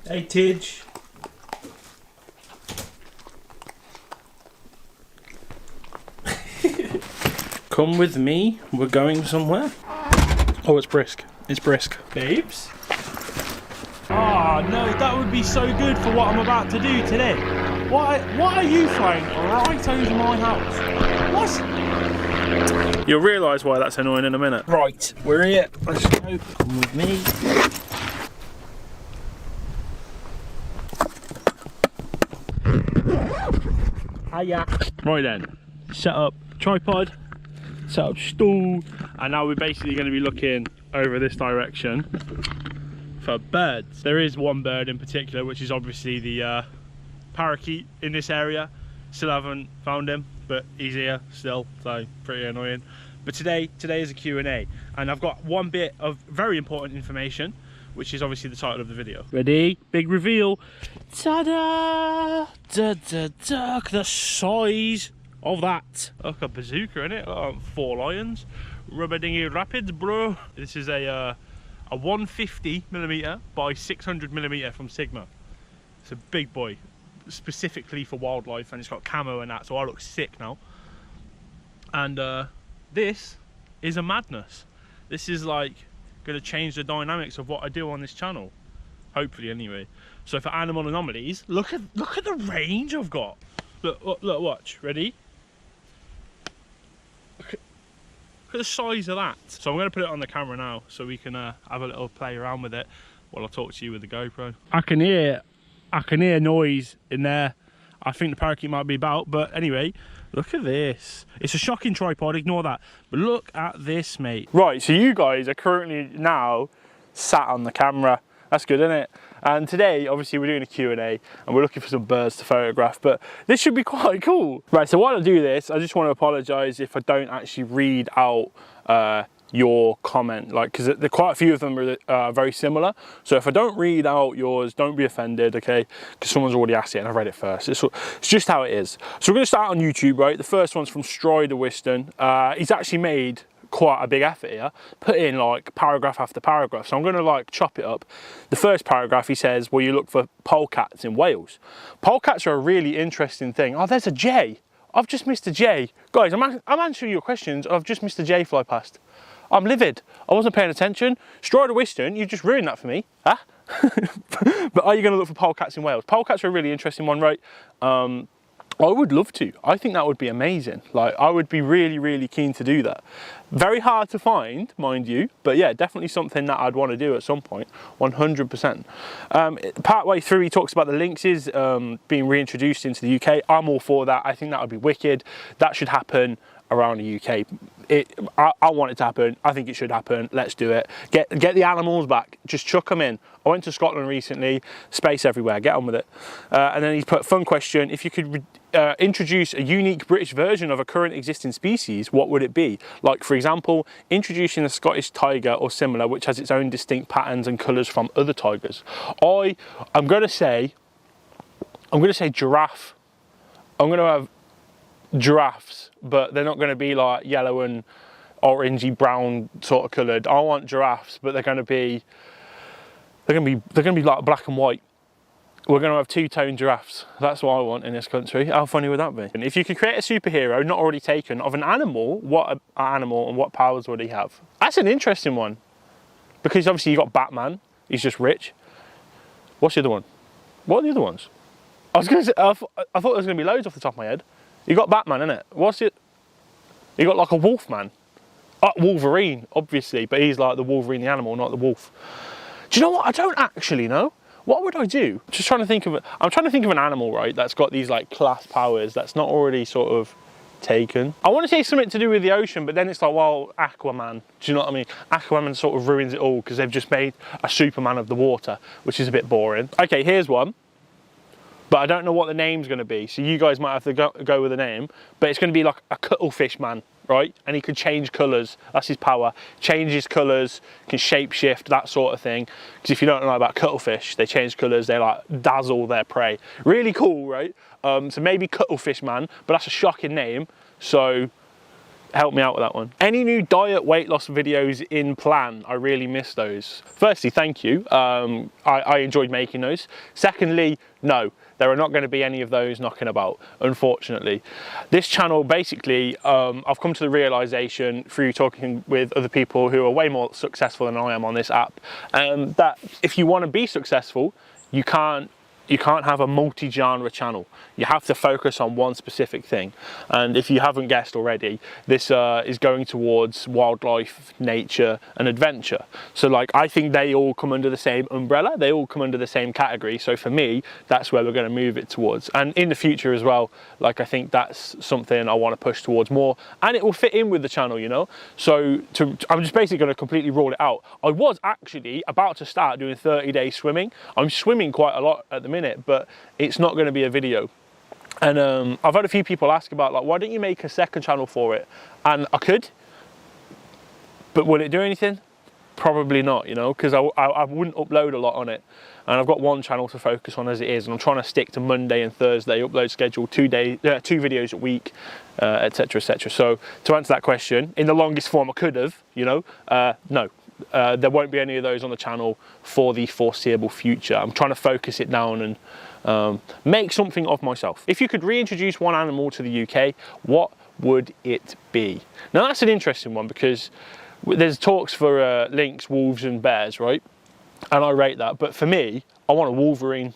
Hey, Tidge. Come with me, we're going somewhere. Oh, it's brisk. It's brisk. Babes? Ah, oh, no, that would be so good for what I'm about to do today. What are you flying right over my house? What? You'll realise why that's annoying in a minute. Right, we're here. Let's go. Come with me. Hiya. Right then, set up tripod, set up stool, and now we're basically going to be looking over this direction for birds. There is one bird in particular, which is obviously the parakeet in this area. Still haven't found him, but he's here still, so pretty annoying. But today is a Q&A, and I've got one bit of very important information, which is obviously the title of the video. Ready? Big reveal. Ta-da! Da-da-da! Look at the size of that. Look, a bazooka in it. 4 lions. Rubber dinghy rapids, bro. This is a 150mm by 600mm from Sigma. It's a big boy, specifically for wildlife, and it's got camo and that, so I look sick now. And this is a madness. This is like going to change the dynamics of what I do on this channel, hopefully anyway. So for Animal Anomalies, look at the range I've got. Look, watch. Ready? Look at the size of that. So I'm going to put it on the camera now so we can have a little play around with it while I talk to you with the GoPro. I can hear noise in there. I think the parakeet might be about, but anyway, look at this. It's a shocking tripod, ignore that. But look at this, mate. Right, so you guys are currently now sat on the camera. That's good, isn't it? And today, obviously, we're doing a Q&A and we're looking for some birds to photograph, but this should be quite cool. Right, so while I do this, I just want to apologise if I don't actually read out your comment, like, because quite a few of them are very similar. So if I don't read out yours, don't be offended, okay? Because someone's already asked it and I read it first. It's just how it is. So we're going to start on YouTube, right? The first one's from Strider Wiston. He's actually made quite a big effort here, put in like paragraph after paragraph. So I'm going to like chop it up. The first paragraph, he says, well, you look for polecats in Wales. Polecats are a really interesting thing. Oh, there's a jay. I've just missed a jay. Guys, I'm answering your questions. I've just missed a jay fly past. I'm livid. I wasn't paying attention. Strider Wiston, you just ruined that for me. Huh? But are you going to look for polecats in Wales? Polecats are a really interesting one, right? I would love to. I think that would be amazing. Like, I would be really, really keen to do that. Very hard to find, mind you, but yeah, definitely something that I'd want to do at some point, 100%. Part way through, he talks about the lynxes being reintroduced into the UK. I'm all for that. I think that would be wicked. That should happen around the UK. I want it to happen. I think it should happen. Let's do it. Get the animals back. Just chuck them in. I went to Scotland recently. Space everywhere. Get on with it. And then he's put, fun question. If you could introduce a unique British version of a current existing species, what would it be? Like, for example, introducing a Scottish tiger or similar, which has its own distinct patterns and colours from other tigers. I'm going to say giraffe. I'm going to have giraffes, but they're not going to be like yellow and orangey brown sort of coloured. I want giraffes, but they're going to be like black and white. We're going to have two-tone giraffes. That's what I want in this country. How funny would that be? And if you could create a superhero not already taken of an animal, what animal and what powers would he have? That's an interesting one, because obviously you got Batman. He's just rich. What's the other one? What are the other ones? I was going to say, I thought there was going to be loads off the top of my head. You got Batman, innit? What's it? You got like a Wolfman. Wolverine, obviously, but he's like the Wolverine, the animal, not the wolf. Do you know what? I don't actually know. What would I do? Just trying to think of it. I'm trying to think of an animal, right, that's got these like class powers that's not already sort of taken. I want to say something to do with the ocean, but then it's like, well, Aquaman. Do you know what I mean? Aquaman sort of ruins it all because they've just made a Superman of the water, which is a bit boring. Okay, here's one. But I don't know what the name's going to be, so you guys might have to go with a name. But it's going to be like a cuttlefish man, right? And he can change colours. That's his power. Changes colours, can shapeshift, that sort of thing. Because if you don't know about cuttlefish, they change colours. They like dazzle their prey. Really cool, right? So maybe cuttlefish man, but that's a shocking name. So Help me out with that one. Any new diet weight loss videos in plan? I really miss those. Firstly, thank you. I enjoyed making those. Secondly, no, there are not going to be any of those knocking about, unfortunately. This channel, basically, I've come to the realization through talking with other people who are way more successful than I am on this app, that if you want to be successful, you can't have a multi-genre channel. You have to focus on one specific thing. And if you haven't guessed already, this is going towards wildlife, nature, and adventure. So like, I think they all come under the same umbrella. They all come under the same category. So for me, that's where we're going to move it towards. And in the future as well, like, I think that's something I want to push towards more. And it will fit in with the channel, you know? So I'm just basically going to completely rule it out. I was actually about to start doing 30-day swimming. I'm swimming quite a lot at the minute, but it's not going to be a video. And I've had a few people ask about, like, why don't you make a second channel for it? And I could, but will it do anything? Probably not, you know, because I wouldn't upload a lot on it. And I've got one channel to focus on as it is, and I'm trying to stick to Monday and Thursday upload schedule, 2 videos a week, etc, etc. So to answer that question, in the longest form I could have, you know, no. There won't be any of those on the channel for the foreseeable future. I'm trying to focus it down and make something of myself. If you could reintroduce one animal to the UK, what would it be? Now that's an interesting one, because there's talks for lynx, wolves and bears, right? And I rate that, but for me, I want a wolverine.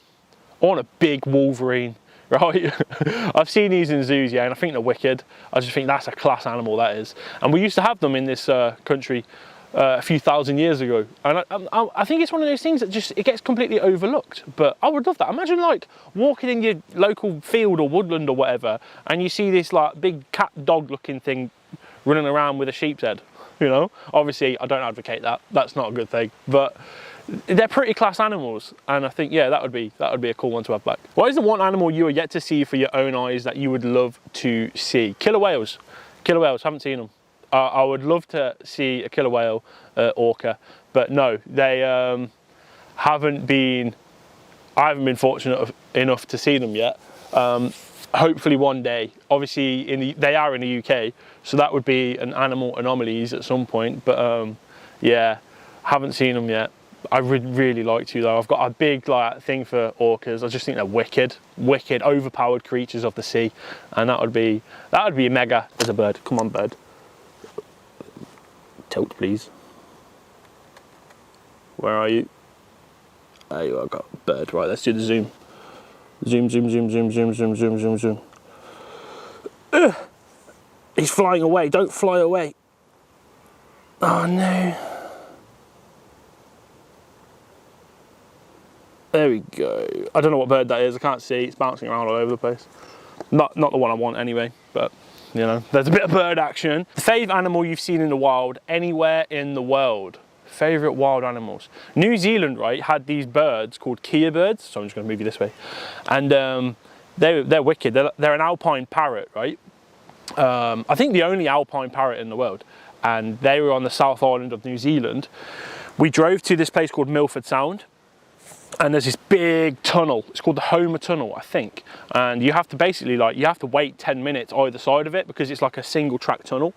I want a big wolverine, right? I've seen these in zoos, yeah, and I think they're wicked. I just think that's a class animal, that is. And we used to have them in this country a few thousand years ago, and I think it's one of those things that just, it gets completely overlooked. But I would love that. Imagine like walking in your local field or woodland or whatever, and you see this like big cat dog looking thing running around with a sheep's head, you know? Obviously I don't advocate that, that's not a good thing, but they're pretty class animals, and I think, yeah, that would be a cool one to have back. What is the one animal you are yet to see for your own eyes that you would love to see? Killer whales. Killer whales, haven't seen them. I would love to see a killer whale, orca, but no, they I haven't been fortunate enough to see them yet. Hopefully one day. Obviously they are in the UK, so that would be an Animal Anomalies at some point, but yeah, haven't seen them yet. I would really like to though. I've got a big like thing for orcas. I just think they're wicked, overpowered creatures of the sea, and that would be mega. There's a bird. Come on, bird. Tilt, please. Where are you? There you are. Got a bird. Right, let's do the zoom. Zoom, zoom, zoom, zoom, zoom, zoom, zoom, zoom, zoom. Ugh. He's flying away. Don't fly away. Oh no. There we go. I don't know what bird that is. I can't see. It's bouncing around all over the place. Not the one I want anyway, but you know, there's a bit of bird action. The favourite animal you've seen in the wild, anywhere in the world. Favourite wild animals. New Zealand, right, had these birds called Kia birds. So I'm just going to move you this way. And they're wicked. They're an alpine parrot, right? I think the only alpine parrot in the world. And they were on the South Island of New Zealand. We drove to this place called Milford Sound. And there's this big tunnel. It's called the Homer Tunnel, I think. And you have to basically you have to wait 10 minutes either side of it, because it's like a single track tunnel.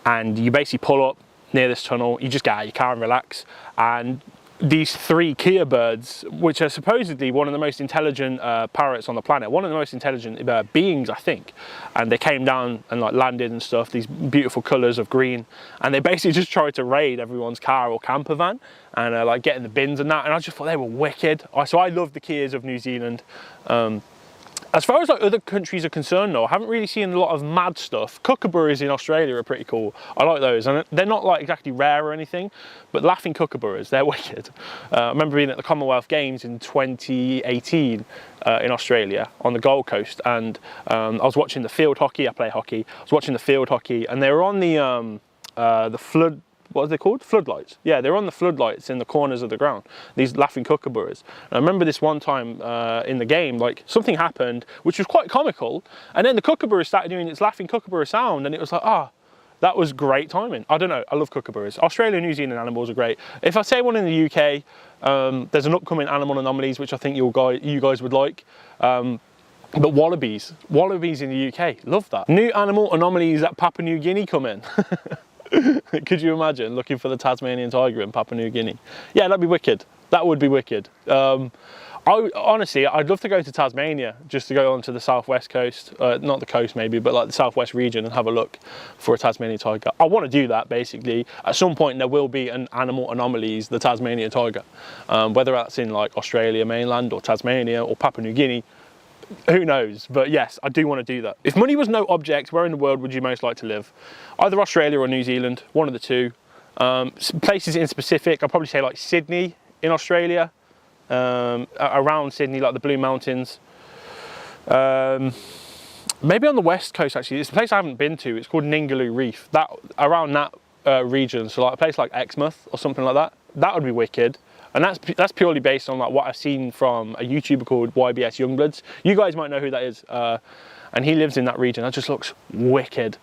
And you basically pull up near this tunnel, you just get out of your car and relax. And these 3 Kia birds, which are supposedly one of the most intelligent parrots on the planet, one of the most intelligent beings, I think. And they came down and like landed and stuff, these beautiful colours of green. And they basically just tried to raid everyone's car or camper van and like get in the bins and that. And I just thought they were wicked. So I love the Kias of New Zealand. As far as like other countries are concerned though, I haven't really seen a lot of mad stuff. Kookaburras in Australia are pretty cool. I like those, and they're not like exactly rare or anything, but laughing kookaburras, they're wicked. I remember being at the Commonwealth Games in 2018 in Australia on the Gold Coast, and I was watching the field hockey. I play hockey. I was watching the field hockey, and they were on the flood. What are they called? Floodlights. Yeah, they're on the floodlights in the corners of the ground, these laughing kookaburras. And I remember this one time in the game, like something happened, which was quite comical. And then the kookaburra started doing its laughing kookaburra sound, and it was like, that was great timing. I don't know, I love kookaburras. Australia and New Zealand animals are great. If I say one in the UK, there's an upcoming Animal Anomalies, which I think you guys would like. But wallabies in the UK, love that. New animal anomalies at Papua New Guinea coming. Could you imagine looking for the Tasmanian tiger in Papua New Guinea? Yeah, that'd be wicked. That would be wicked. Honestly, I'd love to go to Tasmania, just to go onto the southwest coast, not the coast maybe, but like the southwest region, and have a look for a Tasmanian tiger. I want to do that basically. At some point there will be an Animal Anomalies, the Tasmanian tiger. Whether that's in like Australia mainland or Tasmania or Papua New Guinea, who knows? But yes, I do want to do that. If money was no object, where in the world would you most like to live? Either Australia or New Zealand, one of the two. Places in specific, I'd probably say like Sydney in Australia. Around Sydney, like the Blue Mountains. Maybe on the west coast actually. It's a place I haven't been to. It's called Ningaloo Reef. That around that region, so like a place like Exmouth or something like that. That would be wicked. And that's purely based on like what I've seen from a YouTuber called YBS Youngbloods. You guys might know who that is, and he lives in that region. That just looks wicked.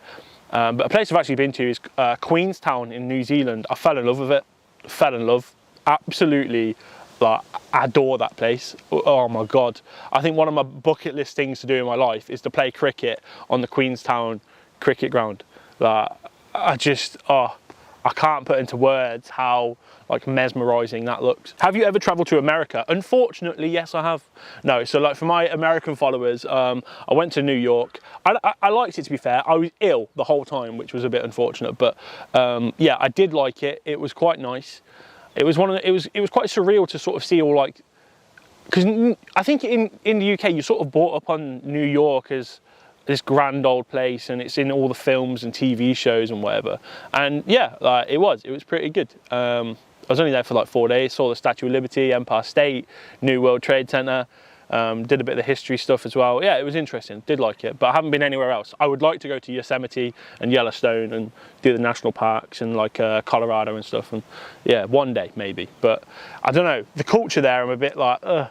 But a place I've actually been to is Queenstown in New Zealand. I fell in love with it. Fell in love. Absolutely. Like, I adore that place. Oh my god, I think one of my bucket list things to do in my life is to play cricket on the Queenstown cricket ground. Like, I can't put into words how like mesmerizing that looks. Have you ever traveled to America? Unfortunately, yes, I have. No, so like for my American followers, I went to New York. I liked it, to be fair. I was ill the whole time, which was a bit unfortunate, but yeah, I did like it. It was quite nice. It was it was quite surreal to sort of see all like, because I think in the UK you sort of brought up on New York as this grand old place, and it's in all the films and TV shows and whatever. And yeah, like it was pretty good. I was only there for like 4 days. Saw the Statue of Liberty, Empire State, New World Trade Center. Did a bit of the history stuff as well. Yeah, it was interesting. Did like it, but I haven't been anywhere else. I would like to go to Yosemite and Yellowstone and do the national parks and like Colorado and stuff. And yeah, one day maybe. But I don't know. The culture there, I'm a bit like, I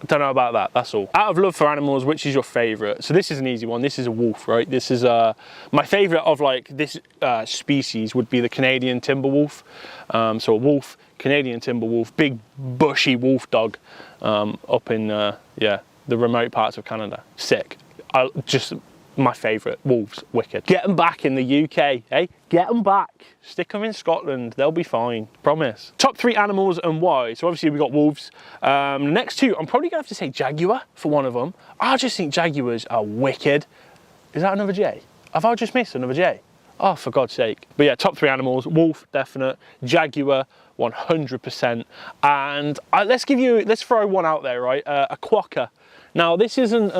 don't know about that. That's all. Out of love for animals, which is your favourite? So this is an easy one. This is a wolf, right? This is my favourite of like this species would be the Canadian timber wolf. So a wolf, Canadian timber wolf, big bushy wolf dog. Up in yeah, the remote parts of Canada. Sick. Just my favourite. Wolves, wicked. Get them back in the UK, eh? Get them back. Stick them in Scotland. They'll be fine. Promise. Top 3 animals and why. So obviously we got wolves. Next 2, I'm probably gonna have to say jaguar for one of them. I just think jaguars are wicked. Is that another J? Have I just missed another J? Oh, for God's sake. But yeah, top 3 animals. Wolf, definite. Jaguar, 100%. And let's throw one out there, right? A quokka. Now this isn't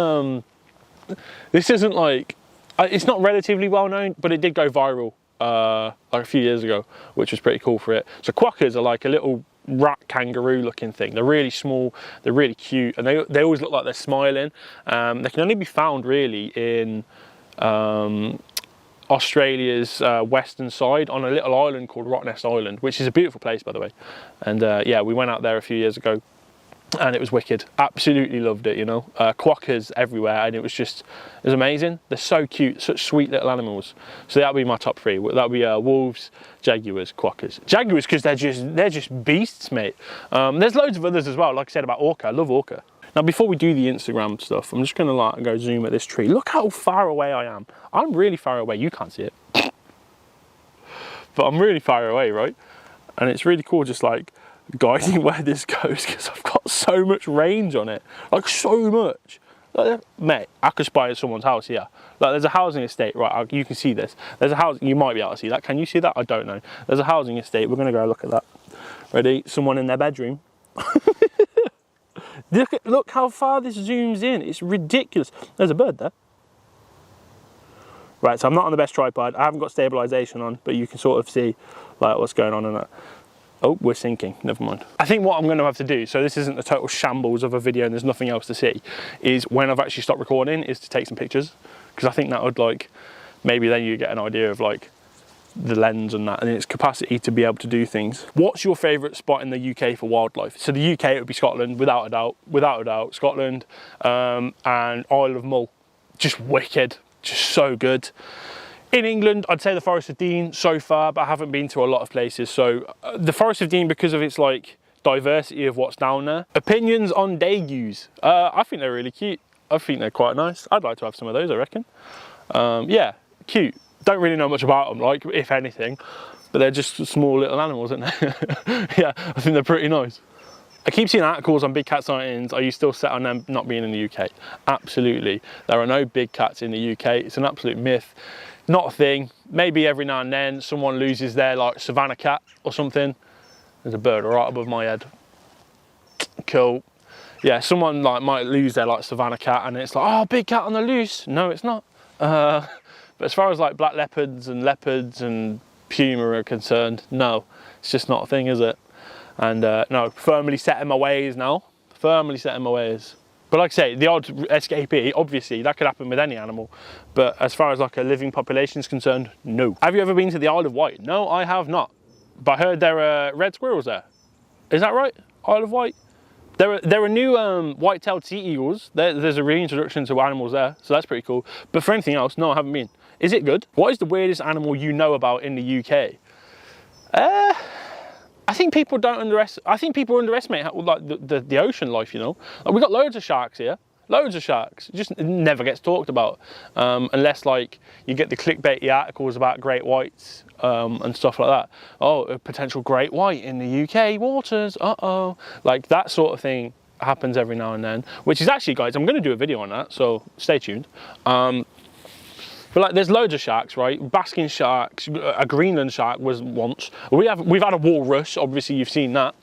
like, it's not relatively well known, but it did go viral like a few years ago, which was pretty cool for it. So quokkas are like a little rat kangaroo looking thing. They're really small, they're really cute, and they always look like they're smiling. They can only be found really in Australia's western side on a little island called Rottnest Island, which is a beautiful place, by the way. And yeah, we went out there a few years ago and it was wicked. Absolutely loved it, you know. Quokkas everywhere, and it was amazing. They're so cute, such sweet little animals. So that would be my top 3. That would be wolves, jaguars, quokkas. Jaguars because they're just beasts, mate. There's loads of others as well. Like I said about orca, I love orca. Now, before we do the Instagram stuff, I'm just gonna like go zoom at this tree. Look how far away I am. I'm really far away. You can't see it, but I'm really far away, right? And it's really cool just like guiding where this goes, because I've got so much range on it, like so much. Like, mate, I could spy at someone's house here. Like, there's a housing estate, right? You can see this. There's a house. You might be able to see that. Can you see that? I don't know. There's a housing estate. We're gonna go look at that. Ready? Someone in their bedroom. Look how far this zooms in. It's ridiculous. There's a bird there. Right, so I'm not on the best tripod. I haven't got stabilization on, but you can sort of see like what's going on in that. Oh, we're sinking. Never mind. I think what I'm going to have to do, so this isn't a total shambles of a video and there's nothing else to see, is when I've actually stopped recording, is to take some pictures, because I think that would like, maybe then you get an idea of like the lens and that and its capacity to be able to do things. What's your favourite spot in the UK for wildlife? So the UK, it would be Scotland, without a doubt, Scotland, and Isle of Mull. Just wicked, just so good. In England, I'd say the Forest of Dean so far, but I haven't been to a lot of places. So the Forest of Dean, because of its like diversity of what's down there. Opinions on dagus. I think they're really cute. I think they're quite nice. I'd like to have some of those, I reckon. Yeah, cute. Don't really know much about them, like, if anything, but they're just small little animals, aren't they? Yeah, I think they're pretty nice. I keep seeing articles on big cat sightings. Are you still set on them not being in the UK? Absolutely. There are no big cats in the UK. It's an absolute myth. Not a thing. Maybe every now and then someone loses their like savannah cat or something. There's a bird right above my head. Cool. Yeah, someone like might lose their like savannah cat and it's like, oh, big cat on the loose. No, it's not. But as far as like black leopards and puma are concerned, no, it's just not a thing, is it? And no, firmly set in my ways now. Firmly set in my ways. But like I say, the odd escapee, obviously, that could happen with any animal. But as far as like a living population is concerned, no. Have you ever been to the Isle of Wight? No, I have not. But I heard there are red squirrels there. Is that right? Isle of Wight? There are new white-tailed sea eagles. There's a reintroduction to animals there, so that's pretty cool. But for anything else, no, I haven't been. Is it good? What is the weirdest animal you know about in the UK? I think people underestimate how, like the ocean life, you know. Like, we've got loads of sharks here, loads of sharks. It just never gets talked about unless like you get the clickbaity articles about great whites and stuff like that. Oh, a potential great white in the UK waters. Uh-oh, like that sort of thing happens every now and then. Which is actually, guys, I'm going to do a video on that, so stay tuned. But like, there's loads of sharks, right? Basking sharks, a Greenland shark was once. We've had a walrus, obviously you've seen that.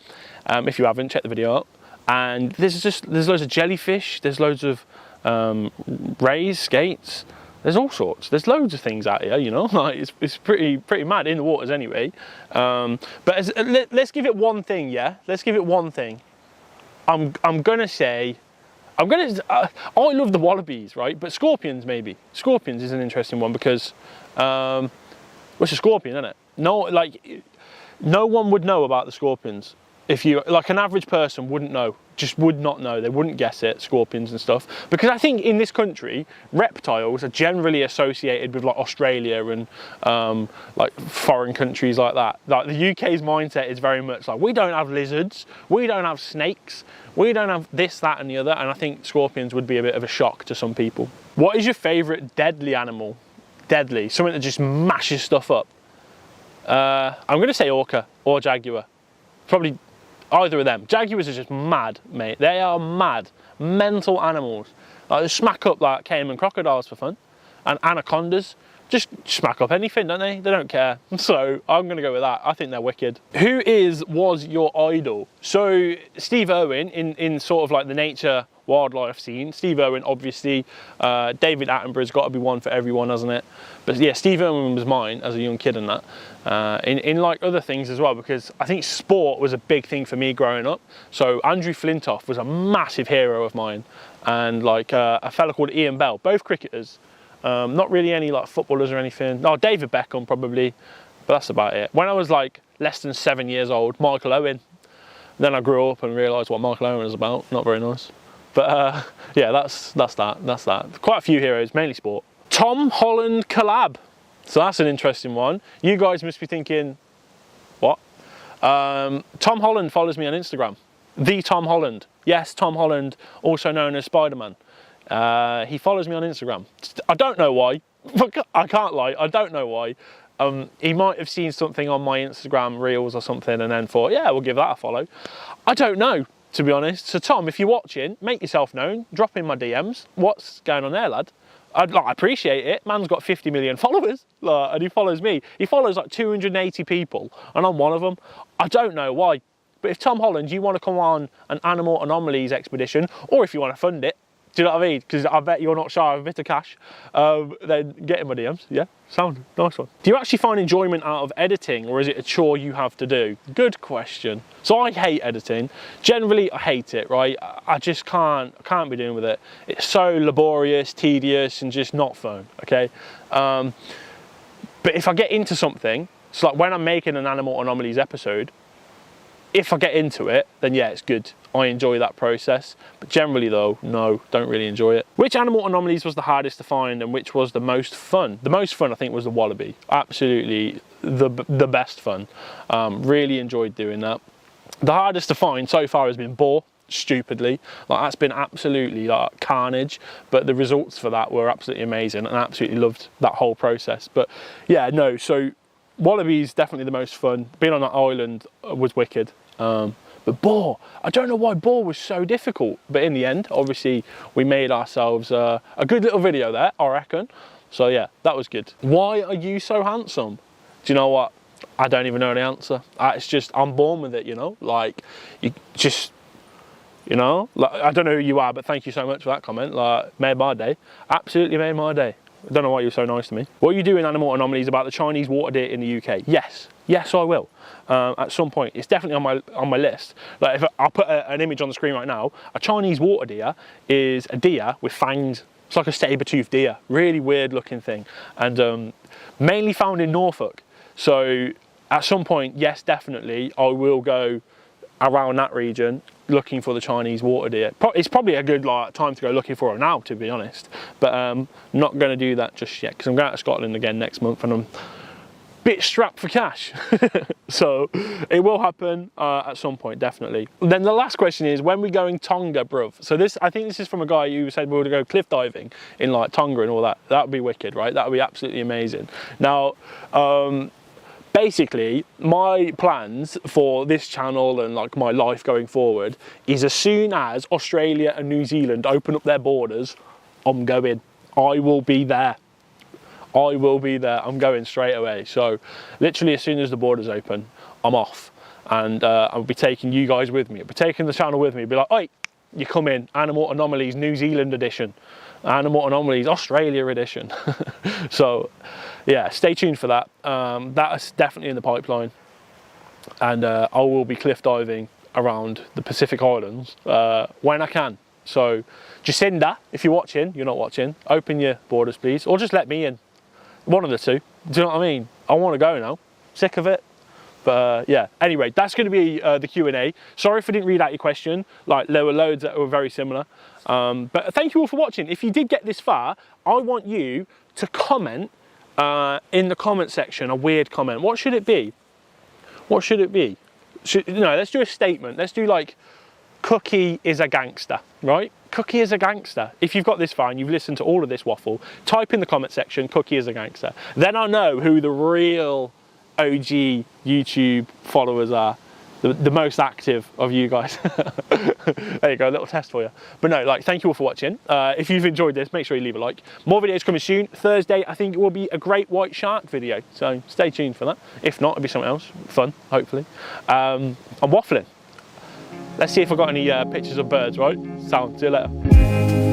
If you haven't, check the video out. And there's loads of jellyfish, there's loads of rays, skates, there's all sorts. There's loads of things out here, you know, like it's pretty mad in the waters anyway. But let's give it one thing, yeah? Let's give it one thing. I'm gonna say, I love the wallabies, right? But scorpions, maybe. Scorpions is an interesting one because, well, it's a scorpion, isn't it? No, like, no one would know about the scorpions. If you, like, an average person wouldn't know, just would not know. They wouldn't guess it, scorpions and stuff. Because I think in this country, reptiles are generally associated with like Australia and like foreign countries like that. Like the UK's mindset is very much like, we don't have lizards, we don't have snakes, we don't have this, that and the other. And I think scorpions would be a bit of a shock to some people. What is your favourite deadly animal? Deadly, something that just mashes stuff up. I'm going to say orca or jaguar. Probably either of them. Jaguars are just mad, mate. They are mad. Mental animals. Like, they smack up like caiman crocodiles for fun. And anacondas just smack up anything, don't they? They don't care. So I'm going to go with that. I think they're wicked. Who was your idol? So Steve Irwin in sort of like the nature wildlife scene. Steve Irwin, obviously. David Attenborough's got to be one for everyone, hasn't it? But yeah, Steve Irwin was mine as a young kid and that. In like other things as well, because I think sport was a big thing for me growing up. So Andrew Flintoff was a massive hero of mine, and like a fella called Ian Bell, both cricketers. Not really any like footballers or anything. No, David Beckham probably, but that's about it. When I was like less than 7 years old, Michael Owen. Then I grew up and realised what Michael Owen was about. Not very nice. But yeah, that's that. Quite a few heroes, mainly sport. Tom Holland collab. So that's an interesting one. You guys must be thinking, what? Tom Holland follows me on Instagram. The Tom Holland. Yes, Tom Holland, also known as Spider-Man. He follows me on Instagram. I don't know why. I can't lie, I don't know why. He might have seen something on my Instagram reels or something and then thought, yeah, we'll give that a follow. I don't know, to be honest. So Tom, if you're watching, make yourself known. Drop in my DMs. What's going on there, lad? I appreciate it. Man's got 50 million followers, and he follows me. He follows like 280 people, and I'm one of them. I don't know why. But if Tom Holland, you want to come on an Animal Anomalies expedition, or if you want to fund it, do you know what I mean? Because I bet you're not shy of a bit of cash, then get in my DMs. Yeah, sound nice one. Do you actually find enjoyment out of editing, or is it a chore you have to do? Good question. So I hate editing. Generally, I hate it, right? I just can't be doing with it. It's so laborious, tedious, and just not fun, okay? But if I get into something, so like when I'm making an Animal Anomalies episode, if I get into it, then yeah, it's good. I enjoy that process. But generally though, no, don't really enjoy it. Which Animal Anomalies was the hardest to find and which was the most fun? The most fun, I think, was the wallaby. Absolutely the best fun. Really enjoyed doing that. The hardest to find so far has been boar. stupidly. Like, that's been absolutely like carnage, but the results for that were absolutely amazing, and I absolutely loved that whole process. But yeah, no, so wallabies definitely the most fun. Being on that island was wicked. But boar, I don't know why boar was so difficult, but in the end, obviously, we made ourselves a good little video there, I reckon. So yeah, that was good. Why are you so handsome? Do you know what? I don't even know the answer. It's just, I'm born with it, you know? Like, you just, you know? Like, I don't know who you are, but thank you so much for that comment. Like, made my day. Absolutely made my day. I don't know why you're so nice to me. What you do in Animal Anomalies about the Chinese water deer in the UK? Yes. Yes, I will. At some point. It's definitely on my list. Like, if I'll put an image on the screen right now. A Chinese water deer is a deer with fangs. It's like a saber-toothed deer. Really weird looking thing. And mainly found in Norfolk. So at some point, yes, definitely, I will go around that region looking for the Chinese water deer. It's probably a good time to go looking for it now, to be honest. But not going to do that just yet, because I'm going to Scotland again next month, and I'm a bit strapped for cash. So it will happen at some point, definitely. Then the last question is, when we going Tonga, bruv? So I think this is from a guy who said we were to go cliff diving in like Tonga and all that. That would be wicked, right? That would be absolutely amazing. Now, basically, my plans for this channel and like my life going forward is, as soon as Australia and New Zealand open up their borders, I'm going. I will be there. I will be there. I'm going straight away. So literally as soon as the borders open, I'm off. And I'll be taking you guys with me. I'll be taking the channel with me. Be like, oi, you come in, Animal Anomalies New Zealand edition. Animal Anomalies Australia edition. So yeah, stay tuned for that. That's definitely in the pipeline. And I will be cliff diving around the Pacific Islands when I can. So Jacinda, if you're watching, you're not watching, open your borders please, or just let me in. One of the two. Do you know what I mean? I want to go now. Sick of it. But yeah, anyway, that's going to be the Q&A. Sorry if I didn't read out your question. Like, there were loads that were very similar. But thank you all for watching. If you did get this far, I want you to comment in the comment section a weird comment. What should it be? What should it be? No, let's do a statement. Let's do like, Cookie is a gangster, right? Cookie is a gangster. If you've got this far and you've listened to all of this waffle, type in the comment section, Cookie is a gangster. Then I know who the real OG YouTube followers are. The most active of you guys. There you go, a little test for you. But no, like, thank you all for watching. If you've enjoyed this, make sure you leave a like. More videos coming soon. Thursday, I think it will be a great white shark video. So stay tuned for that. If not, it'll be something else. Fun, hopefully. I'm waffling. Let's see if I've got any pictures of birds, right? Sound, see you later.